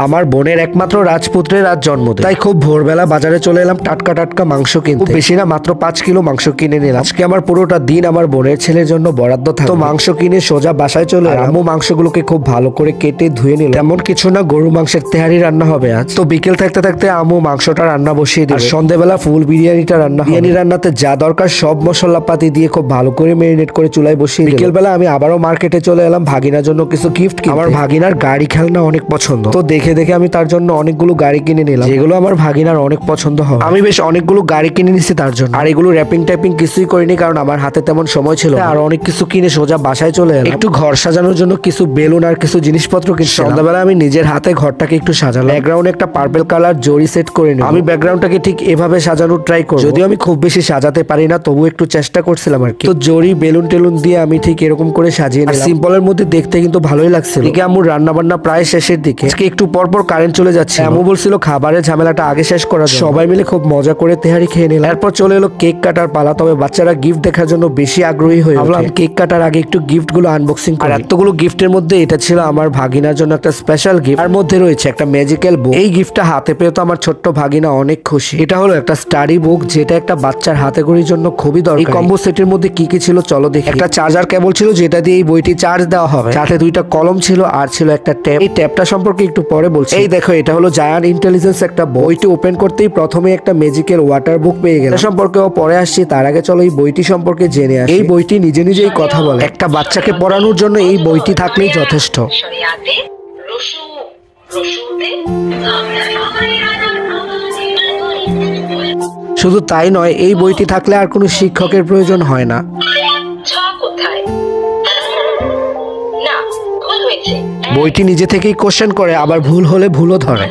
আমার বোনের একমাত্র রাজপুত্রের আজ জন্মদিন, তাই খুব ভোরবেলা বাজারে চলে এলাম টাটকা টাটকা মাংস কিনতে। বেশি না, মাত্র 5 কিলো মাংস কিনে নিলাম। আজকে আমার পুরোটা দিন আমার বোনের ছেলের জন্য বরাদ্দ থাকবে। তো মাংস কিনে সোজা বাসায় চলে আম্মু মাংসগুলোকে খুব ভালো করে কেটে ধুয়ে নিল। তেমন কিছু না, গরু মাংসের তেহারি রান্না হবে আজ। তো বিকেল থাকতে থাকতে আম্মু মাংসটা রান্না বসিয়ে দিল। সন্ধ্যাবেলা ফুল বিরিয়ানিটা রান্না। বিরিয়ানি রান্নাতে যা দরকার সব মশলাপাতি দিয়ে খুব ভালো করে ম্যারিনেট করে চুলায় বসিয়ে দিল। বিকেলবেলা আমি আবারও মার্কেটে চলে এলাম ভাগিনার জন্য কিছু গিফট। আমার ভাগিনার গাড়ি খেলনা অনেক পছন্দ, তো দেখে দেখে আমি তার জন্য অনেকগুলো গাড়ি কিনে নিলাম, যেগুলো আমার ভাগিনার অনেক পছন্দ হয়। আমি বেশ অনেকগুলো গাড়ি কিনে নিছি তার জন্য। আর এগুলো র্যাপিং ট্যাপিং কিছুই করিনি, কারণ আমার হাতে তেমন সময় ছিল না। আর অনেক কিছু কিনে সোজা বাসায় চলে এলাম। একটু ঘর সাজানোর জন্য কিছু বেলুন আর কিছু জিনিসপত্র কিনে সন্ধ্যাবেলা আমি নিজের হাতে ঘরটাকে একটু সাজালাম। ব্যাকগ্রাউন্ডে একটা পার্পল কালার জরি সেট করে নিলাম। আমি ব্যাকগ্রাউন্ডটাকে ঠিক এভাবে সাজানোর ট্রাই করব, যদিও আমি খুব বেশি সাজাতে পারি না, তবু একটু চেষ্টা করছিলাম আর কি। তো জরি বেলুন টেলুন দিয়ে আমি ঠিক এরকম করে সাজিয়ে নিলাম। সিম্পলের মধ্যে দেখতে কিন্তু ভালোই লাগছিল। এদিকে আম্মুর রান্না বান্না প্রায় শেষের দিকে। আজকে একটু পরপর কারেন্ট চলে যাচ্ছে। আম্মু বলছিল খাবারের ঝামেলাটা আগে শেষ করার জন্য। সবাই মিলে খুব মজা করে তেহারি খেয়ে নিলাম। এরপর চলে এলো কেক কাটার পালা। তবে বাচ্চারা গিফট দেখার জন্য বেশি আগ্রহী হয়ে ভাবলাম কেক কাটার আগে একটু গিফট গুলো আনবক্সিং করি। আর এতগুলো গিফটের মধ্যে এটা ছিল আমার ভাগিনার জন্য একটা স্পেশাল গিফট। তার মধ্যে রয়েছে একটা ম্যাজিক্যাল বুক। এই গিফটটা হাতে পেয়ে তো আমার ছোট্ট ভাগিনা অনেক খুশি। এটা হলো একটা স্টাডি বুক, যেটা একটা বাচ্চার হাতে করার জন্য খুবই দরকারি। এই কম্বো সেটের মধ্যে কি কি ছিল চলো দেখি। একটা চার্জার কেবল ছিল, যেটা দিয়ে এই বইটি চার্জ দেওয়া হবে। সাথে দুইটা কলম ছিল, আর ছিল একটা ট্যাব। এই ট্যাবটা সম্পর্কে একটু পরে বলছি। এই দেখো, এটা হলো জায়ান্ট ইন্টেলিজেন্স একটা বইটি ওপেন করতেই প্রথমে একটা ম্যাজিক্যাল ওয়াটার বুক পেয়ে গেল। সম্পর্কেও পরে আসছি, তার আগে চলো এই বইটি সম্পর্কে জেনে আসি। এই বইটি নিজে নিজেই কথা বলে। একটা বাচ্চাকে পড়ানোর জন্য এই বইটি থাকলেই যথেষ্ট। শুধু তাই নয়, এই বইটি থাকলে আর কোনো শিক্ষকের প্রয়োজন হয় না। বইটি নিজে থেকেই কোশ্চেন করে, আবার ভুল হলে ভুলও ধরে।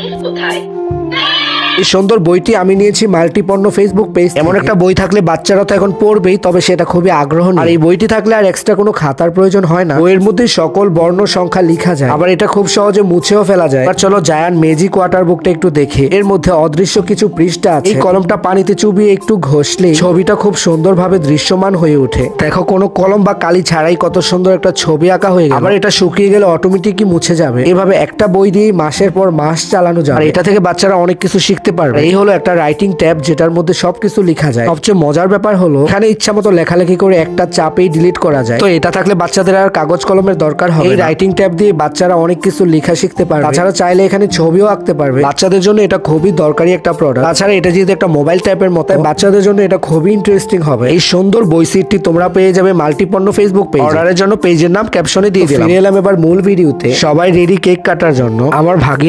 এই সুন্দর বইটি আমি নিয়েছি মাল্টিপর্ণ ফেসবুক পেজ। এমন একটা বই থাকলে বাচ্চারা তো এখন পড়বেই, তবে সেটা খুবই আগ্রহ নিয়ে। আর এই বইটি থাকলে আর এক্সট্রা কোনো খাতার প্রয়োজন হয় না। বইয়ের মধ্যে সকল বর্ণ সংখ্যা লেখা যায়, আবার এটা খুব সহজে মুছেও ফেলা যায়। এবার চলো জায়ান্ট ম্যাজিক ওয়াটার বুকটা একটু দেখে। এর মধ্যে অদৃশ্য কিছু পৃষ্ঠা আছে। এই কলমটা পানিতে চুবিয়ে একটু ঘষলে ছবিটা খুব সুন্দরভাবে দৃশ্যমান হয়ে ওঠে। দেখো, কোনো কলম বা কালি ছাড়াই কত সুন্দর একটা ছবি আঁকা হয়ে গেল। আবার এটা শুকিয়ে গেলে অটোমেটিকই মুছে যাবে। এভাবে একটা বই দিয়ে মাসের পর মাস চালানো যায়। আর এটা থেকে বাচ্চারা অনেক কিছু শিখতে পারবে। এই হলো একটা রাইটিং ট্যাব, যেটার মধ্যে সবকিছু লেখা যায়। সবচেয়ে মজার ব্যাপার হলো এখানে ইচ্ছা মতো লেখালেখি করে একটা চাপেই ডিলিট করা যায়। তো এটা থাকলে বাচ্চাদের আর কাগজ কলমের দরকার হবে। এই রাইটিং ট্যাব দিয়ে বাচ্চারা অনেক কিছু লেখা শিখতে পারবে। তাছাড়া চাইলে এখানে ছবিও আঁকতে পারবে। বাচ্চাদের জন্য এটা খুবই দরকারি একটা প্রোডাক্ট। তাছাড়া এটা যেহেতু একটা মোবাইল ট্যাবের মতো, বাচ্চাদের জন্য এটা খুবই ইন্টারেস্টিং হবে। এই সুন্দর বই সেটটি তোমরা পেয়ে যাবে মাল্টিপর্ণ ফেসবুক পেজ। অর্ডারের জন্য পেজের নাম ক্যাপশনে দিয়ে দিলাম। ফিরে এলাম এবার মূল ভিডিওতে। সবাই রেডি কেক কাটার জন্য। আমার ভাগিনা